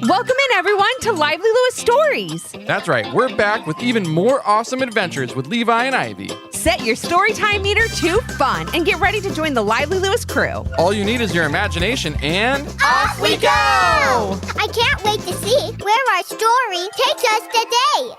Welcome in, everyone, to Lively Lewis Stories. That's right, we're back with even more awesome adventures with Levi and Ivy. Set your storytime meter to fun and get ready to join the Lively Lewis crew. All you need is your imagination and... off we go! I can't wait to see where our story takes us today.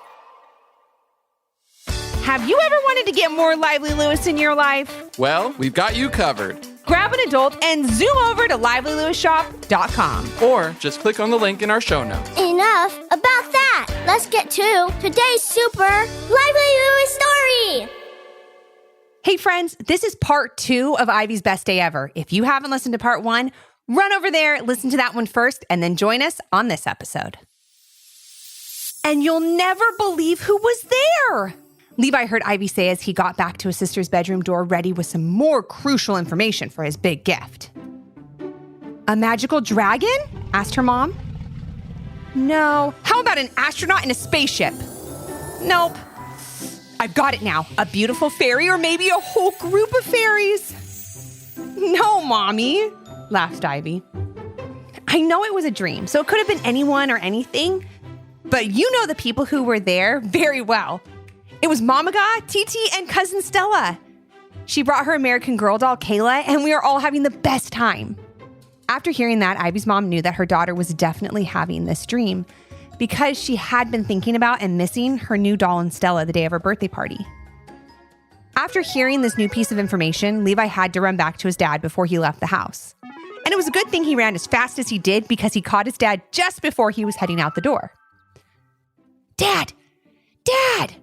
Have you ever wanted to get more Lively Lewis in your life? Well, we've got you covered. Grab an adult and zoom over to livelylewisshop.com. Or just click on the link in our show notes. Enough about that. Let's get to today's super Lively Lewis story. Hey friends, this is part 2 of Ivy's Best Day Ever. If you haven't listened to part 1, run over there, listen to that one first, and then join us on this episode. And you'll never believe who was there. Levi heard Ivy say as he got back to his sister's bedroom door ready with some more crucial information for his big gift. A magical dragon? Asked her mom. No. How about an astronaut in a spaceship? Nope. I've got it now. A beautiful fairy or maybe a whole group of fairies. No, Mommy, laughed Ivy. I know it was a dream, so it could have been anyone or anything, but you know the people who were there very well. It was Mamaga, Titi, and cousin Stella. She brought her American Girl doll, Kayla, and we are all having the best time. After hearing that, Ivy's mom knew that her daughter was definitely having this dream because she had been thinking about and missing her new doll and Stella the day of her birthday party. After hearing this new piece of information, Levi had to run back to his dad before he left the house. And it was a good thing he ran as fast as he did because he caught his dad just before he was heading out the door. Dad! Dad!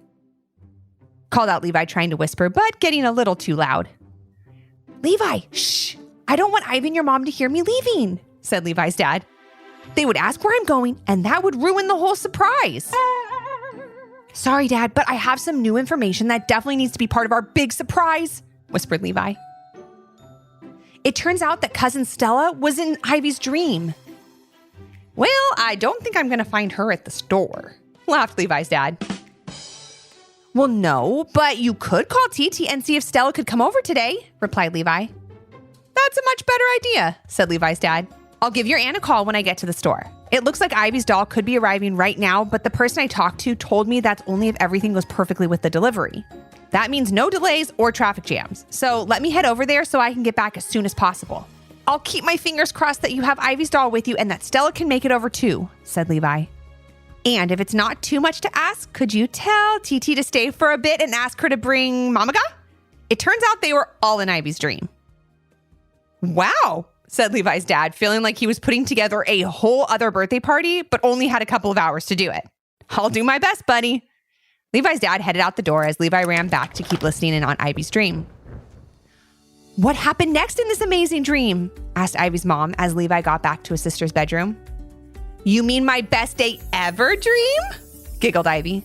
Called out Levi, trying to whisper, but getting a little too loud. Levi, shh! I don't want Ivy and your mom to hear me leaving, said Levi's dad. They would ask where I'm going, and that would ruin the whole surprise. Sorry, Dad, but I have some new information that definitely needs to be part of our big surprise, whispered Levi. It turns out that cousin Stella was in Ivy's dream. Well, I don't think I'm going to find her at the store, laughed Levi's dad. Well, no, but you could call Titi and see if Stella could come over today, replied Levi. That's a much better idea, said Levi's dad. I'll give your aunt a call when I get to the store. It looks like Ivy's doll could be arriving right now, but the person I talked to told me that's only if everything goes perfectly with the delivery. That means no delays or traffic jams. So let me head over there so I can get back as soon as possible. I'll keep my fingers crossed that you have Ivy's doll with you and that Stella can make it over too, said Levi. And if it's not too much to ask, could you tell Titi to stay for a bit and ask her to bring Mamaga? It turns out they were all in Ivy's dream. Wow, said Levi's dad, feeling like he was putting together a whole other birthday party, but only had a couple of hours to do it. I'll do my best, buddy. Levi's dad headed out the door as Levi ran back to keep listening in on Ivy's dream. What happened next in this amazing dream? Asked Ivy's mom as Levi got back to his sister's bedroom. You mean my best day ever dream? Giggled Ivy.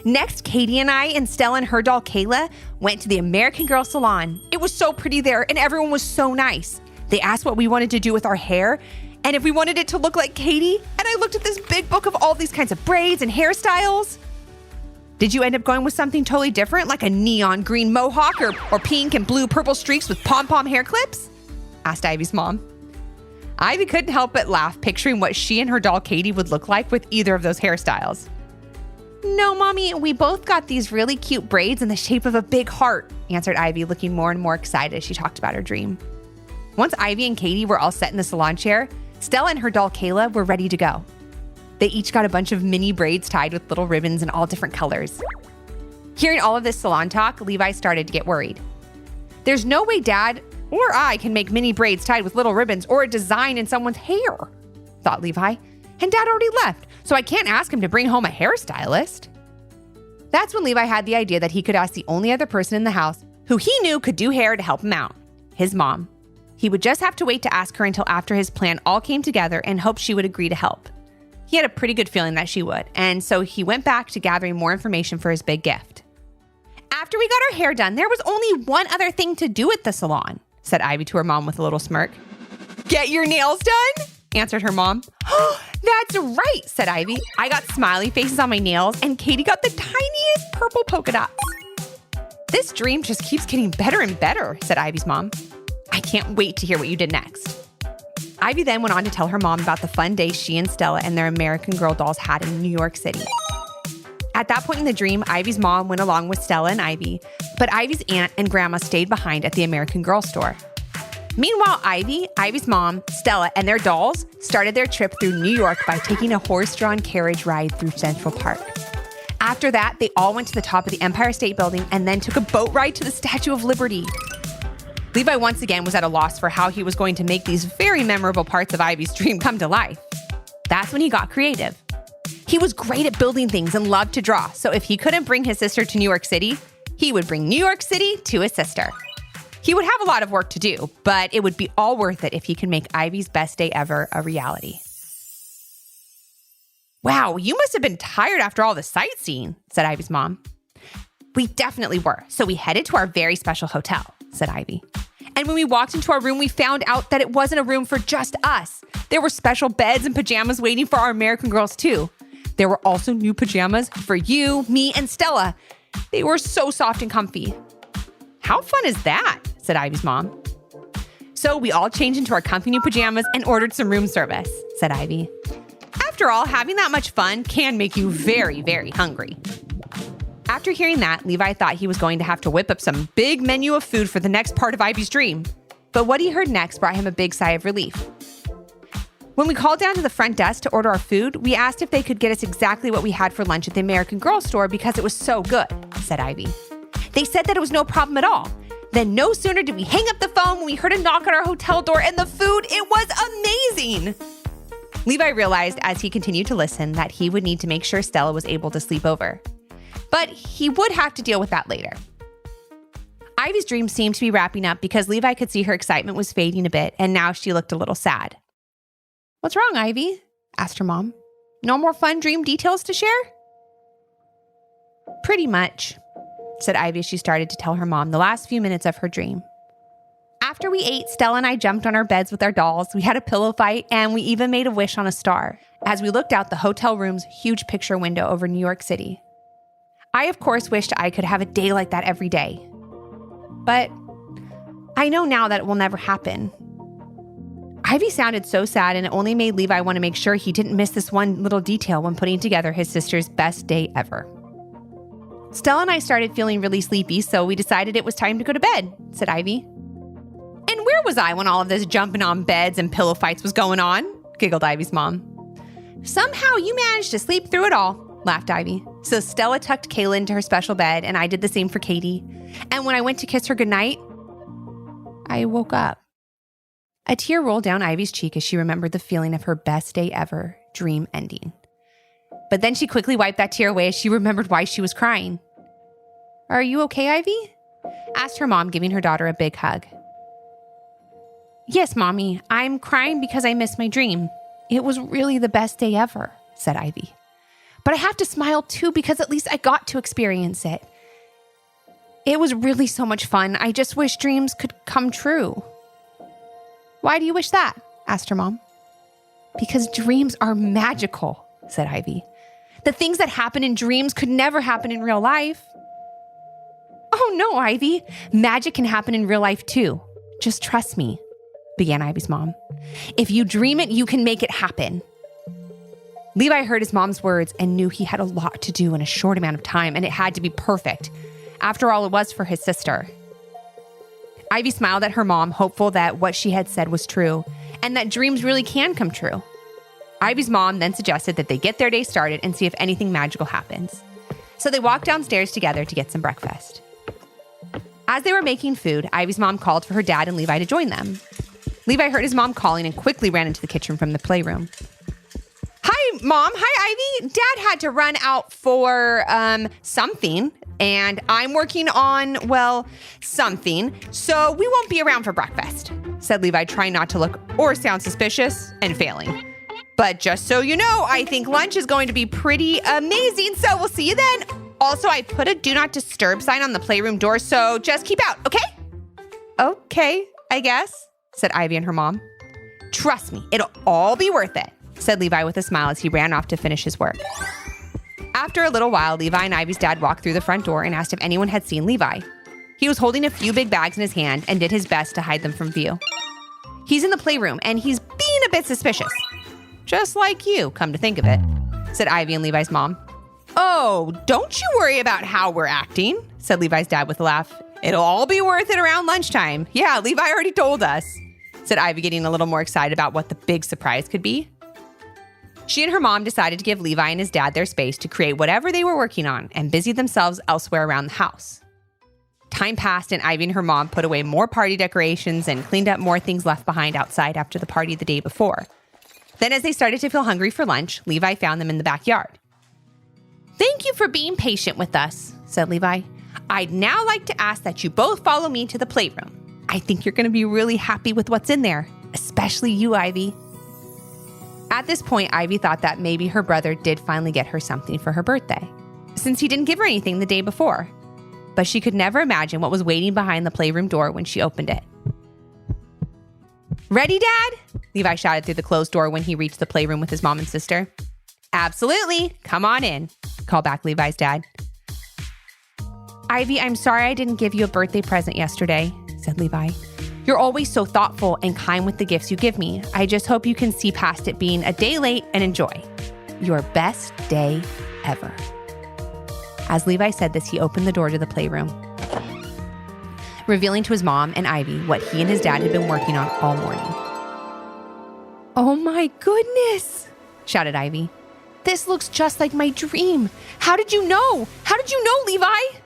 Next, Katie and I and Stella and her doll Kayla went to the American Girl salon. It was so pretty there and everyone was so nice. They asked what we wanted to do with our hair and if we wanted it to look like Katie. And I looked at this big book of all these kinds of braids and hairstyles. Did you end up going with something totally different, like a neon green mohawk or pink and blue purple streaks with pom-pom hair clips? Asked Ivy's mom. Ivy couldn't help but laugh, picturing what she and her doll Katie would look like with either of those hairstyles. No, Mommy, we both got these really cute braids in the shape of a big heart, answered Ivy, looking more and more excited as she talked about her dream. Once Ivy and Katie were all set in the salon chair, Stella and her doll Kayla were ready to go. They each got a bunch of mini braids tied with little ribbons in all different colors. Hearing all of this salon talk, Levi started to get worried. There's no way Dad or I can make mini braids tied with little ribbons or a design in someone's hair, thought Levi. And Dad already left, so I can't ask him to bring home a hairstylist. That's when Levi had the idea that he could ask the only other person in the house who he knew could do hair to help him out, his mom. He would just have to wait to ask her until after his plan all came together and hoped she would agree to help. He had a pretty good feeling that she would, and so he went back to gathering more information for his big gift. After we got our hair done, there was only one other thing to do at the salon, said Ivy to her mom with a little smirk. Get your nails done? Answered her mom. That's right, said Ivy. I got smiley faces on my nails and Katie got the tiniest purple polka dots. This dream just keeps getting better and better, said Ivy's mom. I can't wait to hear what you did next. Ivy then went on to tell her mom about the fun day she and Stella and their American Girl dolls had in New York City. At that point in the dream, Ivy's mom went along with Stella and Ivy, but Ivy's aunt and grandma stayed behind at the American Girl store. Meanwhile, Ivy's mom, Stella, and their dolls started their trip through New York by taking a horse-drawn carriage ride through Central Park. After that, they all went to the top of the Empire State Building and then took a boat ride to the Statue of Liberty. Levi once again was at a loss for how he was going to make these very memorable parts of Ivy's dream come to life. That's when he got creative. He was great at building things and loved to draw, so if he couldn't bring his sister to New York City, he would bring New York City to his sister. He would have a lot of work to do, but it would be all worth it if he could make Ivy's best day ever a reality. Wow, you must have been tired after all the sightseeing, said Ivy's mom. We definitely were, so we headed to our very special hotel, said Ivy. And when we walked into our room, we found out that it wasn't a room for just us. There were special beds and pajamas waiting for our American girls too. There were also new pajamas for you, me, and Stella. They were so soft and comfy. How fun is that? Said Ivy's mom. So we all changed into our comfy new pajamas and ordered some room service, said Ivy. After all, having that much fun can make you very, very hungry. After hearing that, Levi thought he was going to have to whip up some big menu of food for the next part of Ivy's dream. But what he heard next brought him a big sigh of relief. When we called down to the front desk to order our food, we asked if they could get us exactly what we had for lunch at the American Girl store because it was so good, said Ivy. They said that it was no problem at all. Then no sooner did we hang up the phone when we heard a knock on our hotel door and the food, it was amazing. Levi realized as he continued to listen that he would need to make sure Stella was able to sleep over. But he would have to deal with that later. Ivy's dream seemed to be wrapping up because Levi could see her excitement was fading a bit and now she looked a little sad. What's wrong, Ivy? Asked her mom. No more fun dream details to share? Pretty much, said Ivy as she started to tell her mom the last few minutes of her dream. After we ate, Stella and I jumped on our beds with our dolls, we had a pillow fight, and we even made a wish on a star as we looked out the hotel room's huge picture window over New York City. I, of course, wished I could have a day like that every day. But I know now that it will never happen. Ivy sounded so sad, and it only made Levi want to make sure he didn't miss this one little detail when putting together his sister's best day ever. Stella and I started feeling really sleepy, so we decided it was time to go to bed, said Ivy. And where was I when all of this jumping on beds and pillow fights was going on? Giggled Ivy's mom. Somehow you managed to sleep through it all, laughed Ivy. So Stella tucked Kayla into her special bed, and I did the same for Katie. And when I went to kiss her goodnight, I woke up. A tear rolled down Ivy's cheek as she remembered the feeling of her best day ever dream ending. But then she quickly wiped that tear away as she remembered why she was crying. Are you okay, Ivy? Asked her mom, giving her daughter a big hug. Yes, Mommy, I'm crying because I missed my dream. It was really the best day ever, said Ivy. But I have to smile too because at least I got to experience it. It was really so much fun. I just wish dreams could come true. Why do you wish that? Asked her mom. Because dreams are magical, said Ivy. The things that happen in dreams could never happen in real life. Oh no, Ivy. Magic can happen in real life too. Just trust me, began Ivy's mom. If you dream it, you can make it happen. Levi heard his mom's words and knew he had a lot to do in a short amount of time, and it had to be perfect. After all, it was for his sister. Ivy smiled at her mom, hopeful that what she had said was true, and that dreams really can come true. Ivy's mom then suggested that they get their day started and see if anything magical happens. So they walked downstairs together to get some breakfast. As they were making food, Ivy's mom called for her dad and Levi to join them. Levi heard his mom calling and quickly ran into the kitchen from the playroom. Hi, Mom. Hi, Ivy. Dad had to run out for something, and I'm working on, well, something, so we won't be around for breakfast, said Levi, trying not to look or sound suspicious and failing. But just so you know, I think lunch is going to be pretty amazing, so we'll see you then. Also, I put a do not disturb sign on the playroom door, so just keep out, okay? Okay, I guess, said Ivy and her mom. Trust me, it'll all be worth it, said Levi with a smile as he ran off to finish his work. After a little while, Levi and Ivy's dad walked through the front door and asked if anyone had seen Levi. He was holding a few big bags in his hand and did his best to hide them from view. He's in the playroom, and he's being a bit suspicious. Just like you, come to think of it, said Ivy and Levi's mom. Oh, don't you worry about how we're acting, said Levi's dad with a laugh. It'll all be worth it around lunchtime. Yeah, Levi already told us, said Ivy, getting a little more excited about what the big surprise could be. She and her mom decided to give Levi and his dad their space to create whatever they were working on and busy themselves elsewhere around the house. Time passed and Ivy and her mom put away more party decorations and cleaned up more things left behind outside after the party the day before. Then as they started to feel hungry for lunch, Levi found them in the backyard. Thank you for being patient with us, said Levi. I'd now like to ask that you both follow me to the playroom. I think you're going to be really happy with what's in there, especially you, Ivy. At this point, Ivy thought that maybe her brother did finally get her something for her birthday, since he didn't give her anything the day before. But she could never imagine what was waiting behind the playroom door when she opened it. Ready, Dad? Levi shouted through the closed door when he reached the playroom with his mom and sister. Absolutely. Come on in, called back Levi's dad. Ivy, I'm sorry I didn't give you a birthday present yesterday, said Levi. You're always so thoughtful and kind with the gifts you give me. I just hope you can see past it being a day late and enjoy. Your best day ever. As Levi said this, he opened the door to the playroom, revealing to his mom and Ivy what he and his dad had been working on all morning. Oh my goodness, shouted Ivy. This looks just like my dream. How did you know? How did you know, Levi?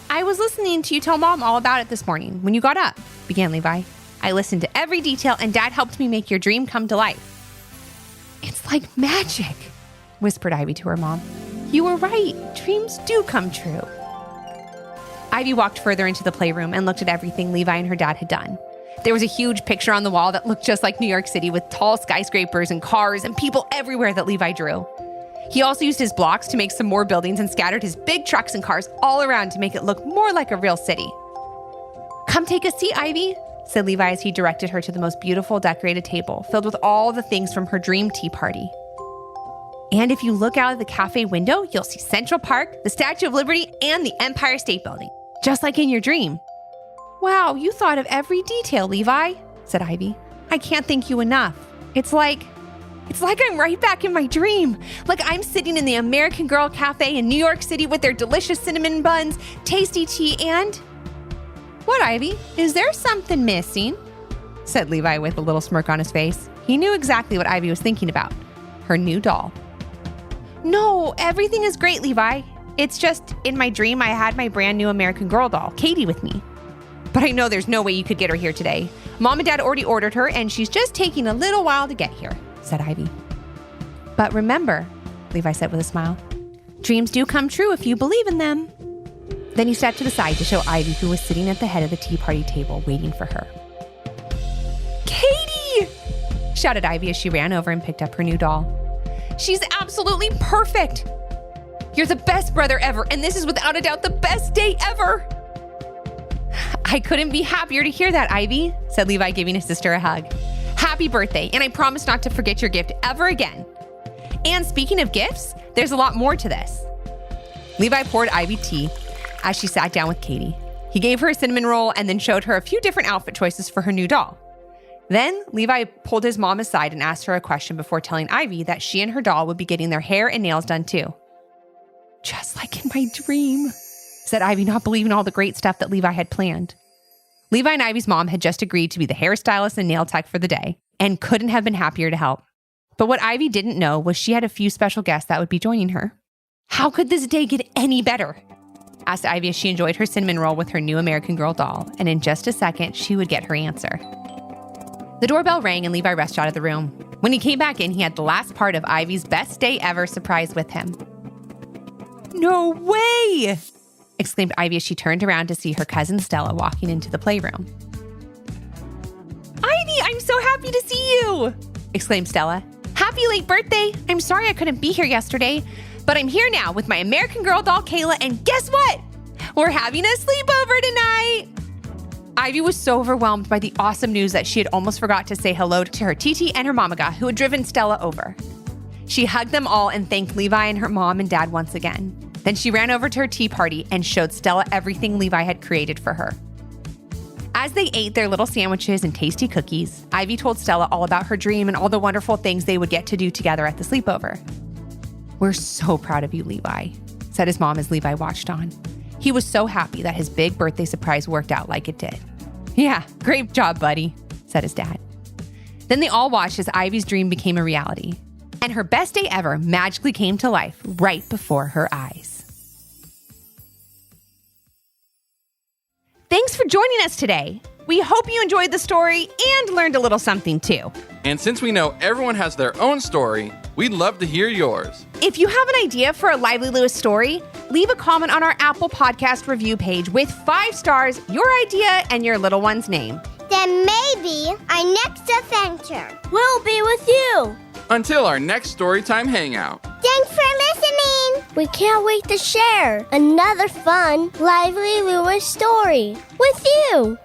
I was listening to you tell Mom all about it this morning when you got up, began Levi. I listened to every detail and Dad helped me make your dream come to life. It's like magic, whispered Ivy to her mom. You were right. Dreams do come true. Ivy walked further into the playroom and looked at everything Levi and her dad had done. There was a huge picture on the wall that looked just like New York City with tall skyscrapers and cars and people everywhere that Levi drew. He also used his blocks to make some more buildings and scattered his big trucks and cars all around to make it look more like a real city. Come take a seat, Ivy, said Levi as he directed her to the most beautiful decorated table filled with all the things from her dream tea party. And if you look out of the cafe window, you'll see Central Park, the Statue of Liberty, and the Empire State Building, just like in your dream. Wow, you thought of every detail, Levi, said Ivy. I can't thank you enough. It's like I'm right back in my dream. Like I'm sitting in the American Girl Cafe in New York City with their delicious cinnamon buns, tasty tea, and... What, Ivy? Is there something missing? Said Levi with a little smirk on his face. He knew exactly what Ivy was thinking about. Her new doll. No, everything is great, Levi. It's just, in my dream, I had my brand new American Girl doll, Katie, with me. But I know there's no way you could get her here today. Mom and Dad already ordered her, and she's just taking a little while to get here, said Ivy. But remember, Levi said with a smile, dreams do come true if you believe in them. Then he stepped to the side to show Ivy who was sitting at the head of the tea party table waiting for her. Katie! Shouted Ivy as she ran over and picked up her new doll. She's absolutely perfect! You're the best brother ever, and this is without a doubt the best day ever! I couldn't be happier to hear that, Ivy, said Levi, giving his sister a hug. Happy birthday, and I promise not to forget your gift ever again. And speaking of gifts, there's a lot more to this. Levi poured Ivy tea as she sat down with Katie. He gave her a cinnamon roll and then showed her a few different outfit choices for her new doll. Then Levi pulled his mom aside and asked her a question before telling Ivy that she and her doll would be getting their hair and nails done too. Just like in my dream, said Ivy, not believing all the great stuff that Levi had planned. Levi and Ivy's mom had just agreed to be the hairstylist and nail tech for the day and couldn't have been happier to help. But what Ivy didn't know was she had a few special guests that would be joining her. How could this day get any better? Asked Ivy as she enjoyed her cinnamon roll with her new American Girl doll, and in just a second, she would get her answer. The doorbell rang and Levi rushed out of the room. When he came back in, he had the last part of Ivy's best day ever surprise with him. No way! Exclaimed Ivy as she turned around to see her cousin Stella walking into the playroom. Ivy, I'm so happy to see you! Exclaimed Stella. Happy late birthday! I'm sorry I couldn't be here yesterday, but I'm here now with my American Girl doll, Kayla, and guess what? We're having a sleepover tonight! Ivy was so overwhelmed by the awesome news that she had almost forgot to say hello to her Titi and her mamaga who had driven Stella over. She hugged them all and thanked Levi and her mom and dad once again. Then she ran over to her tea party and showed Stella everything Levi had created for her. As they ate their little sandwiches and tasty cookies, Ivy told Stella all about her dream and all the wonderful things they would get to do together at the sleepover. "We're so proud of you, Levi," said his mom as Levi watched on. He was so happy that his big birthday surprise worked out like it did. "Yeah, great job, buddy," said his dad. Then they all watched as Ivy's dream became a reality, and her best day ever magically came to life right before her eyes. Thanks for joining us today. We hope you enjoyed the story and learned a little something too. And since we know everyone has their own story, we'd love to hear yours. If you have an idea for a Lively Lewis story, leave a comment on our Apple Podcast review page with 5 stars, your idea, and your little one's name. Then maybe our next adventure will be with you. Until our next Storytime Hangout. Thanks for listening. We can't wait to share another fun Lively Lewis story with you.